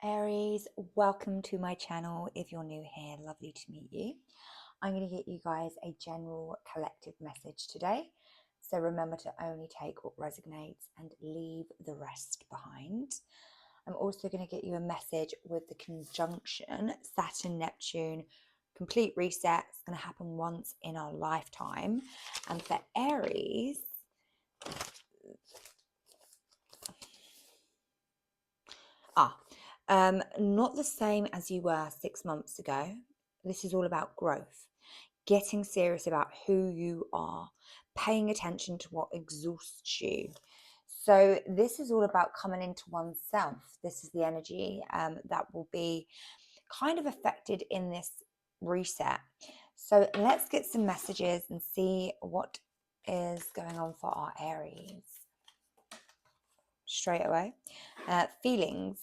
Aries, welcome to my channel. If you're new here, lovely to meet you. I'm going to get you guys a general collective message today. So remember to only take what resonates and leave the rest behind. I'm also going to get you a message with the conjunction Saturn-Neptune complete reset. It's going to happen once in our lifetime. And for Aries, not the same as you were 6 months ago. This is all about growth, getting serious about who you are, paying attention to what exhausts you. So this is all about coming into oneself. This is the energy that will be kind of affected in this reset. So let's get some messages and see what is going on for our Aries. Straight away. Feelings.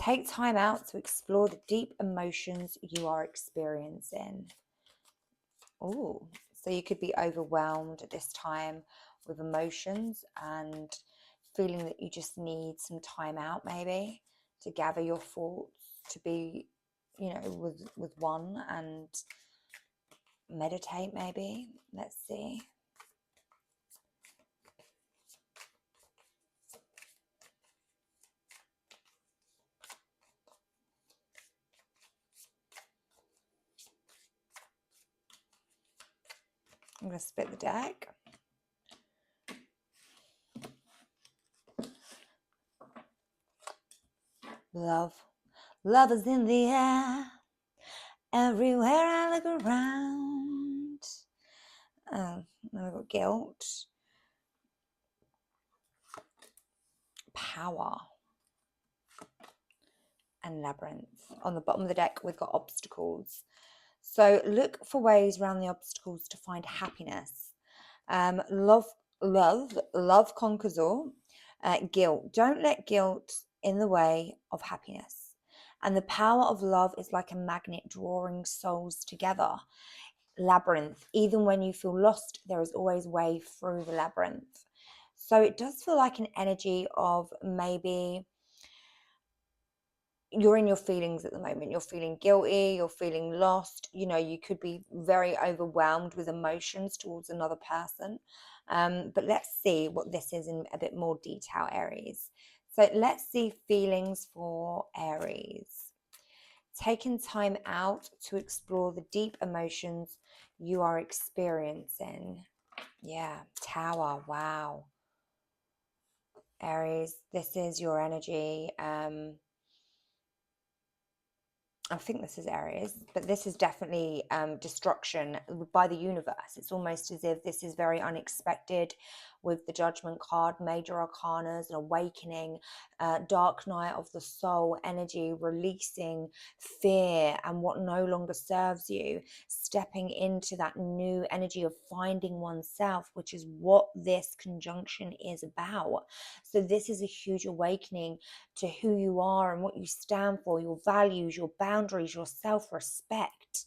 Take time out to explore the deep emotions you are experiencing. Oh, so you could be overwhelmed at this time with emotions and feeling that you just need some time out, maybe to gather your thoughts, to be, with one and meditate, maybe. Let's see. I'm going to split the deck. Love. Love is in the air. Everywhere I look around. Then we've got guilt. Power. And labyrinth. On the bottom of the deck, we've got obstacles. So look for ways around the obstacles to find happiness. Love conquers all. Guilt. Don't let guilt in the way of happiness. And the power of love is like a magnet drawing souls together. Labyrinth. Even when you feel lost, there is always way through the labyrinth. So it does feel like an energy of maybe you're in your feelings at the moment. You're feeling guilty, you're feeling lost, you could be very overwhelmed with emotions towards another person. But let's see what this is in a bit more detail, Aries. So let's see feelings for Aries. Taking time out to explore the deep emotions you are experiencing. Yeah, Tower, wow. Aries, this is your energy. I think this is Aries, but this is definitely destruction by the universe. It's almost as if this is very unexpected with the Judgment card, major arcanas, an awakening, dark night of the soul energy, releasing fear and what no longer serves you, stepping into that new energy of finding oneself, which is what this conjunction is about. So this is a huge awakening to who you are and what you stand for, your values, your boundaries, your self-respect.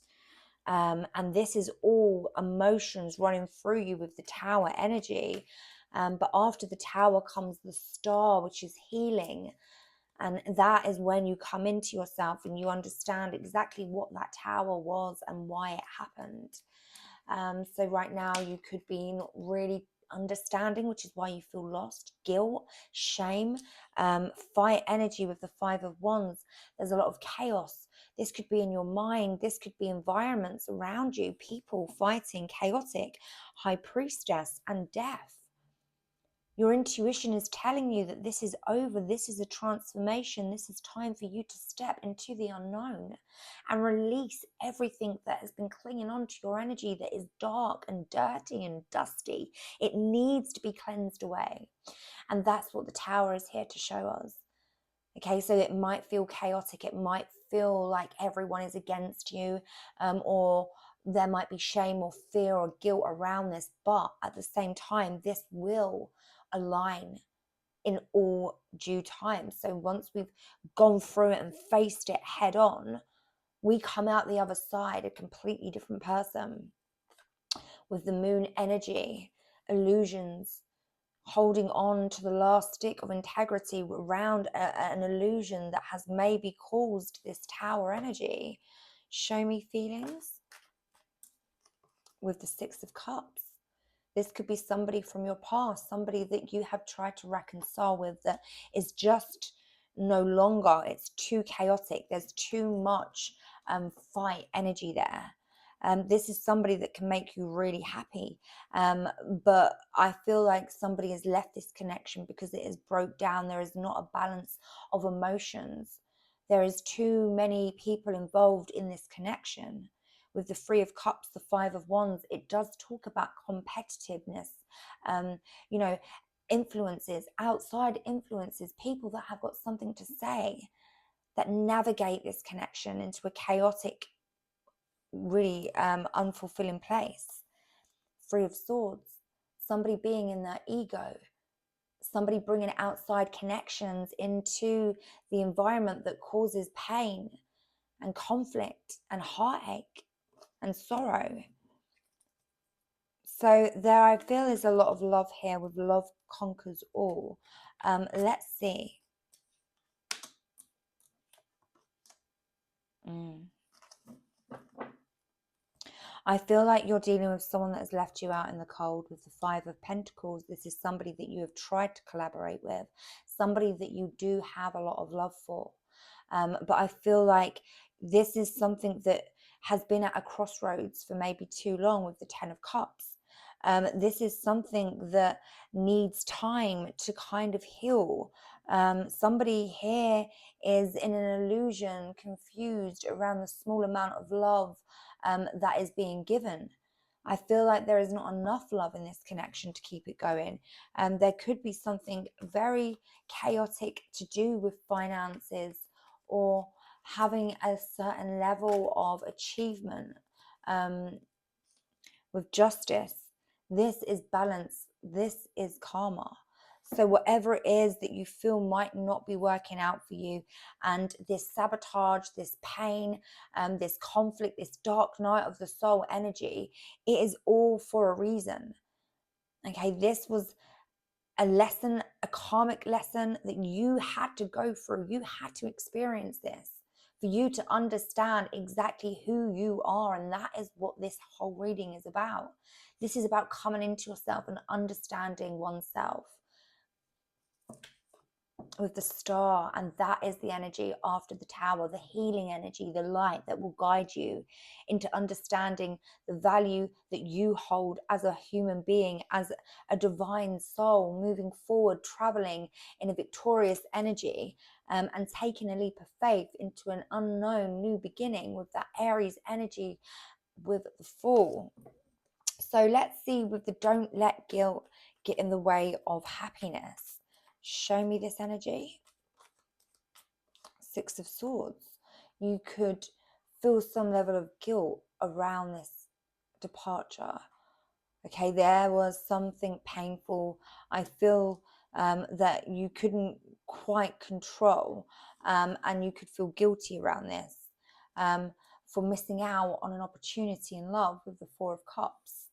And this is all emotions running through you with the Tower energy. But after the Tower comes the Star, which is healing. And that is when you come into yourself and you understand exactly what that Tower was and why it happened. So right now you could be not really understanding, which is why you feel lost. Guilt, shame, fire energy with the Five of Wands. There's a lot of chaos. This could be in your mind. This could be environments around you, people fighting, chaotic, High Priestess, and death. Your intuition is telling you that this is over. This is a transformation. This is time for you to step into the unknown and release everything that has been clinging on to your energy that is dark and dirty and dusty. It needs to be cleansed away. And that's what the Tower is here to show us. Okay, so it might feel chaotic. It might feel like everyone is against you, or there might be shame or fear or guilt around this. But at the same time, this will align in all due time. So once we've gone through it and faced it head on, we come out the other side a completely different person with the Moon energy, illusions, holding on to the last stick of integrity around an illusion that has maybe caused this Tower energy. Show me feelings with the Six of Cups. This could be somebody from your past, somebody that you have tried to reconcile with that is just no longer, it's too chaotic. There's too much fight energy there. This is somebody that can make you really happy. But I feel like somebody has left this connection because it is broke down. There is not a balance of emotions. There is too many people involved in this connection. With the Three of Cups, the Five of Wands, it does talk about competitiveness, you know, influences, outside influences, people that have got something to say, that navigate this connection into a chaotic, really unfulfilling place. Three of Swords, somebody being in their ego, somebody bringing outside connections into the environment that causes pain and conflict and heartache and sorrow. So there I feel is a lot of love here, with love conquers all. Let's see. I feel like you're dealing with someone that has left you out in the cold with the Five of Pentacles. This is somebody that you have tried to collaborate with, somebody that you do have a lot of love for. But I feel like this is something that has been at a crossroads for maybe too long with the Ten of Cups. This is something that needs time to kind of heal. Somebody here is in an illusion, confused around the small amount of love that is being given. I feel like there is not enough love in this connection to keep it going. There could be something very chaotic to do with finances or having a certain level of achievement with justice. This is balance. This is karma. So whatever it is that you feel might not be working out for you, and this sabotage, this pain, this conflict, this dark night of the soul energy, it is all for a reason. Okay, this was a lesson, a karmic lesson that you had to go through. You had to experience this for you to understand exactly who you are. And that is what this whole reading is about. This is about coming into yourself and understanding oneself. With the Star, and that is the energy after the Tower, the healing energy, the light that will guide you into understanding the value that you hold as a human being, as a divine soul, moving forward, traveling in a victorious energy, and taking a leap of faith into an unknown new beginning with that Aries energy with the Fool. So let's see with the don't let guilt get in the way of happiness. Show me this energy. Six of Swords. You could feel some level of guilt around this departure. Okay, there was something painful. I feel that you couldn't quite control, and you could feel guilty around this for missing out on an opportunity in love with the Four of Cups,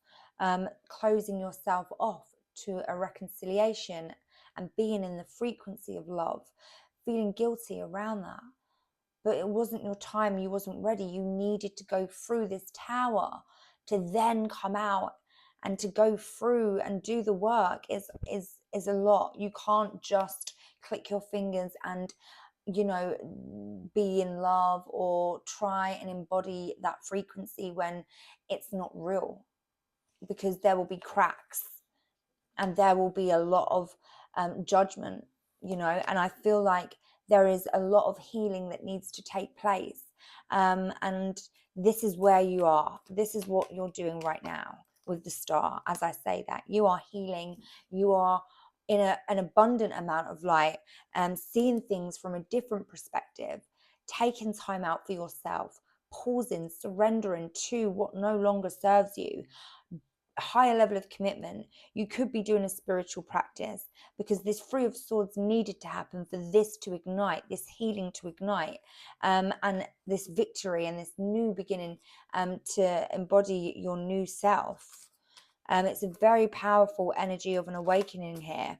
closing yourself off to a reconciliation and being in the frequency of love, feeling guilty around that. But it wasn't your time. You wasn't ready. You needed to go through this tower to then come out, and to go through and do the work is a lot. You can't just click your fingers and, you know, be in love or try and embody that frequency when it's not real, because there will be cracks and there will be a lot of judgment, you know. And I feel like there is a lot of healing that needs to take place, and this is where you are. This is what you're doing right now with the Star. As I say that, you are healing. You are in an abundant amount of light, seeing things from a different perspective, taking time out for yourself, pausing, surrendering to what no longer serves you, a higher level of commitment. You could be doing a spiritual practice, because this Three of Swords needed to happen for this to ignite, this healing to ignite, and this victory and this new beginning, to embody your new self. It's a very powerful energy of an awakening here.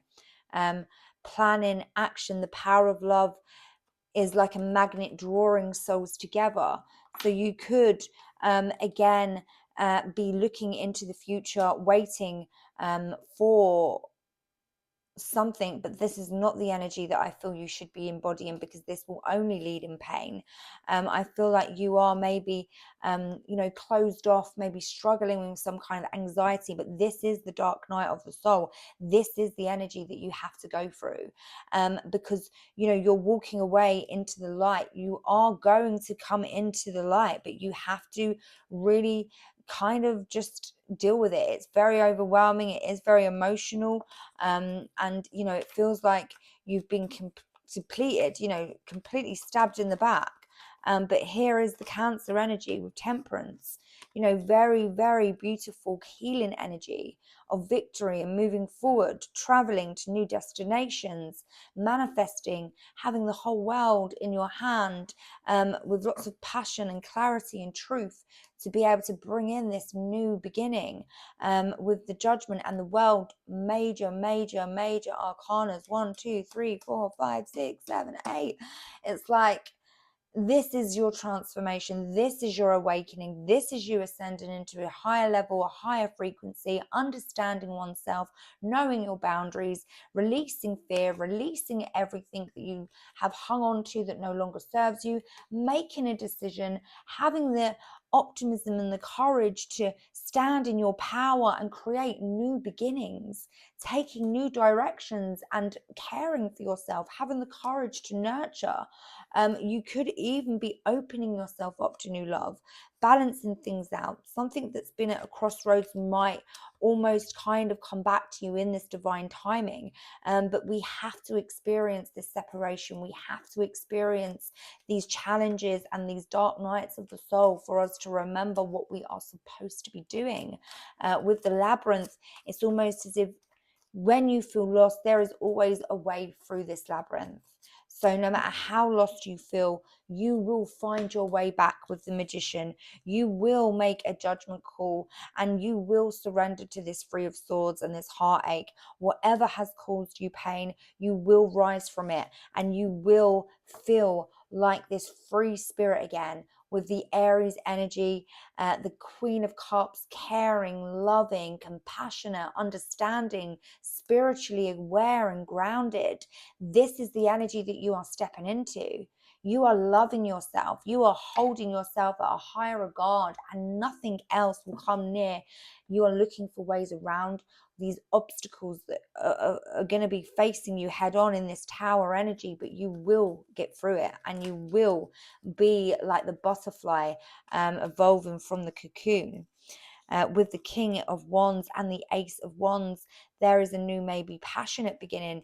um, Planning, action, the power of love is like a magnet drawing souls together. So you could again be looking into the future, waiting for something, but this is not the energy that I feel you should be embodying, because this will only lead in pain. I feel like you are maybe closed off, maybe struggling with some kind of anxiety, but this is the dark night of the soul. This is the energy that you have to go through, because you're walking away into the light. You are going to come into the light, but you have to really kind of just deal with it. It's very overwhelming, it is very emotional, and it feels like you've been depleted, completely stabbed in the back. But here is the Cancer energy with Temperance, very, very beautiful healing energy of victory and moving forward, traveling to new destinations, manifesting, having the whole world in your hand, with lots of passion and clarity and truth to be able to bring in this new beginning, with the Judgment and the World. Major, major, major arcanas, 1, 2, 3, 4, 5, 6, 7, 8. It's like, this is your transformation. This is your awakening. This is you ascending into a higher level, a higher frequency, understanding oneself, knowing your boundaries, releasing fear, releasing everything that you have hung on to that no longer serves you, making a decision, having the optimism and the courage to stand in your power and create new beginnings, taking new directions and caring for yourself, having the courage to nurture. You could even be opening yourself up to new love, balancing things out. Something that's been at a crossroads might almost kind of come back to you in this divine timing. But we have to experience this separation. We have to experience these challenges and these dark nights of the soul for us to remember what we are supposed to be doing. With the Labyrinth, it's almost as if when you feel lost, there is always a way through this labyrinth. So no matter how lost you feel, you will find your way back with the Magician. You will make a judgment call, and you will surrender to this Three of Swords and this heartache. Whatever has caused you pain, you will rise from it, and you will feel like this free spirit again, with the Aries energy, the Queen of Cups, caring, loving, compassionate, understanding, spiritually aware and grounded. This is the energy that you are stepping into. You are loving yourself. You are holding yourself at a higher regard, and nothing else will come near. You are looking for ways around these obstacles that are going to be facing you head on in this tower energy, but you will get through it, and you will be like the butterfly, evolving from the cocoon. With the King of Wands and the Ace of Wands, there is a new, maybe passionate beginning.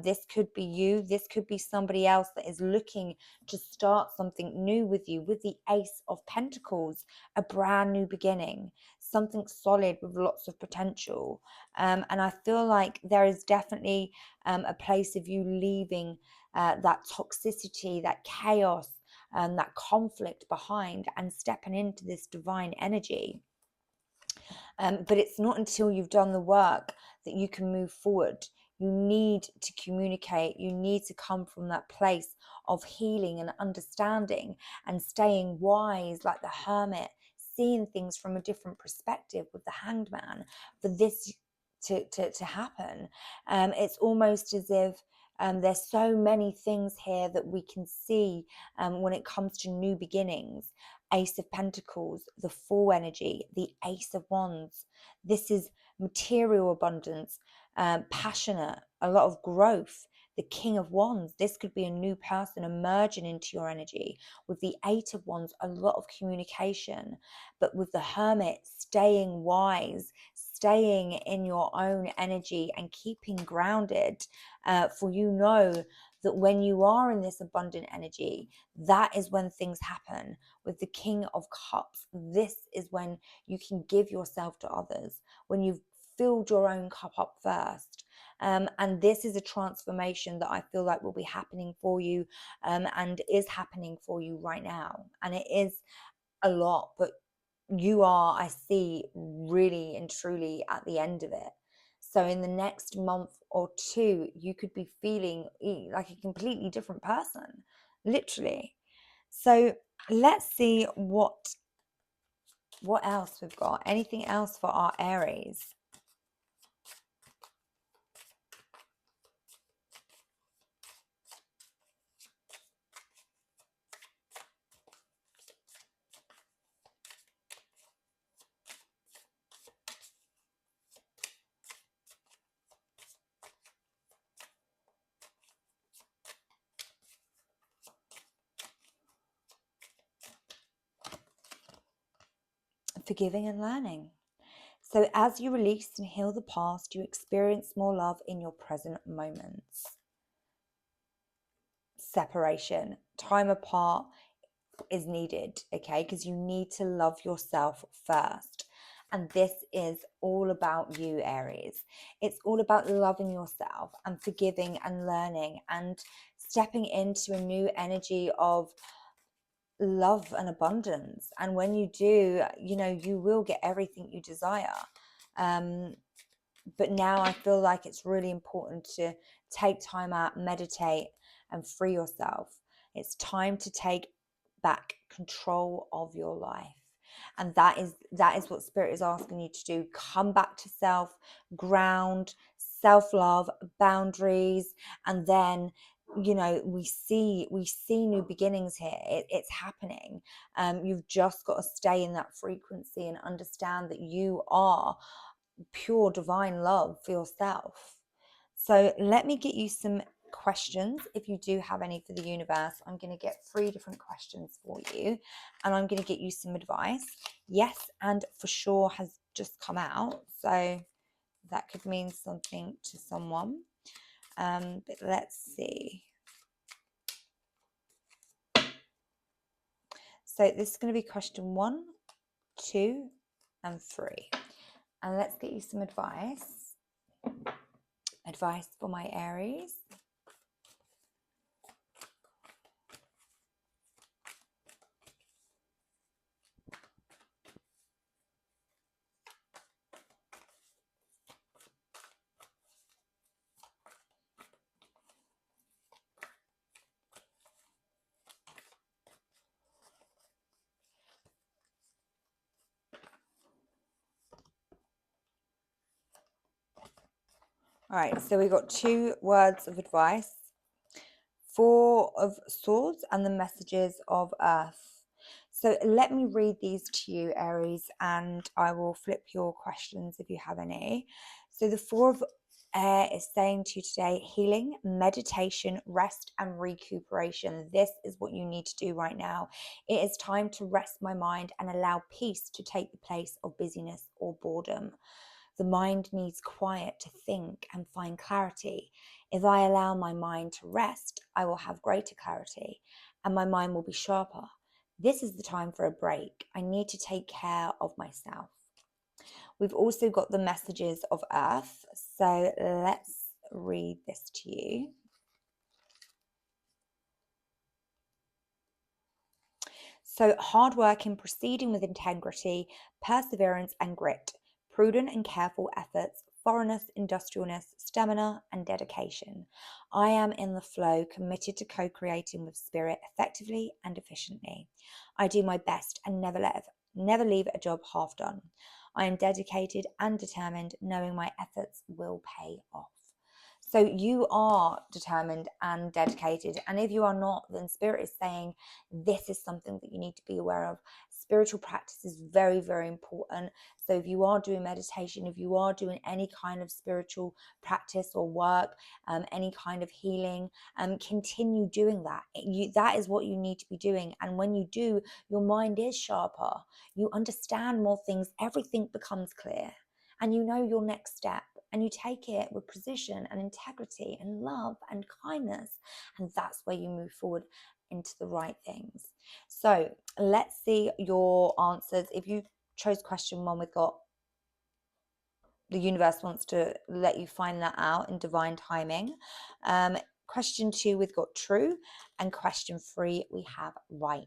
This could be you. This could be somebody else that is looking to start something new with you. With the Ace of Pentacles, a brand new beginning, something solid with lots of potential. And I feel like there is definitely a place of you leaving that toxicity, that chaos, that conflict behind, and stepping into this divine energy. But it's not until you've done the work that you can move forward. You need to communicate. You need to come from that place of healing and understanding and staying wise, like the hermit, seeing things from a different perspective with the Hanged Man, for this to happen. It's almost as if there's so many things here that we can see when it comes to new beginnings. Ace of Pentacles, the Fool energy, the Ace of Wands. This is material abundance, passionate, a lot of growth. The King of Wands, this could be a new person emerging into your energy. With the Eight of Wands, a lot of communication. But with the Hermit, staying wise, staying in your own energy and keeping grounded. For you know that when you are in this abundant energy, that is when things happen. With the King of Cups, this is when you can give yourself to others, when you've filled your own cup up first. And this is a transformation that I feel like will be happening for you, and is happening for you right now. And it is a lot, but you are, I see, really and truly at the end of it. So in the next month or two, you could be feeling like a completely different person, literally. So let's see what else we've got. Anything else for our Aries? Forgiving and learning. So as you release and heal the past, you experience more love in your present moments. Separation, time apart is needed, okay? Because you need to love yourself first. And this is all about you, Aries. It's all about loving yourself and forgiving and learning and stepping into a new energy of love and abundance. And when you do, you will get everything you desire. But now I feel like it's really important to take time out, meditate, and free yourself. It's time to take back control of your life. And that is what Spirit is asking you to do. Come back to self, ground, self-love, boundaries, and then we see new beginnings here. It's happening. You've just got to stay in that frequency and understand that you are pure divine love for yourself. So let me get you some questions. If you do have any for the universe, I'm going to get 3 different questions for you, and I'm going to get you some advice. Yes, and for sure has just come out, so that could mean something to someone. But let's see. So this is going to be question 1, 2, and 3. And let's get you some advice. Advice for my Aries. All right, so we got 2 words of advice, 4 of swords, and the messages of earth. So let me read these to you, Aries, and I will flip your questions if you have any. So the 4 of air is saying to you today, healing, meditation, rest, and recuperation. This is what you need to do right now. It is time to rest my mind and allow peace to take the place of busyness or boredom. The mind needs quiet to think and find clarity. If I allow my mind to rest, I will have greater clarity and my mind will be sharper. This is the time for a break. I need to take care of myself. We've also got the messages of earth. So let's read this to you. So hard work in proceeding with integrity, perseverance and grit, prudent and careful efforts, thoroughness, industrialness, stamina and dedication. I am in the flow, committed to co-creating with spirit effectively and efficiently. I do my best and never leave a job half done. I am dedicated and determined, knowing my efforts will pay off. So you are determined and dedicated. And if you are not, then Spirit is saying this is something that you need to be aware of. Spiritual practice is very, very important. So if you are doing meditation, if you are doing any kind of spiritual practice or work, any kind of healing, continue doing that. That is what you need to be doing. And when you do, your mind is sharper. You understand more things. Everything becomes clear. And you know your next step, and you take it with precision and integrity and love and kindness, and that's where you move forward into the right things. So let's see your answers. If you chose question 1, we've got the universe wants to let you find that out in divine timing. Question 2, we've got true, and question 3, we have right.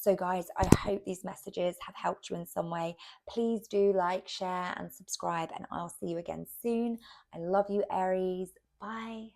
So guys, I hope these messages have helped you in some way. Please do like, share and subscribe, and I'll see you again soon. I love you, Aries. Bye.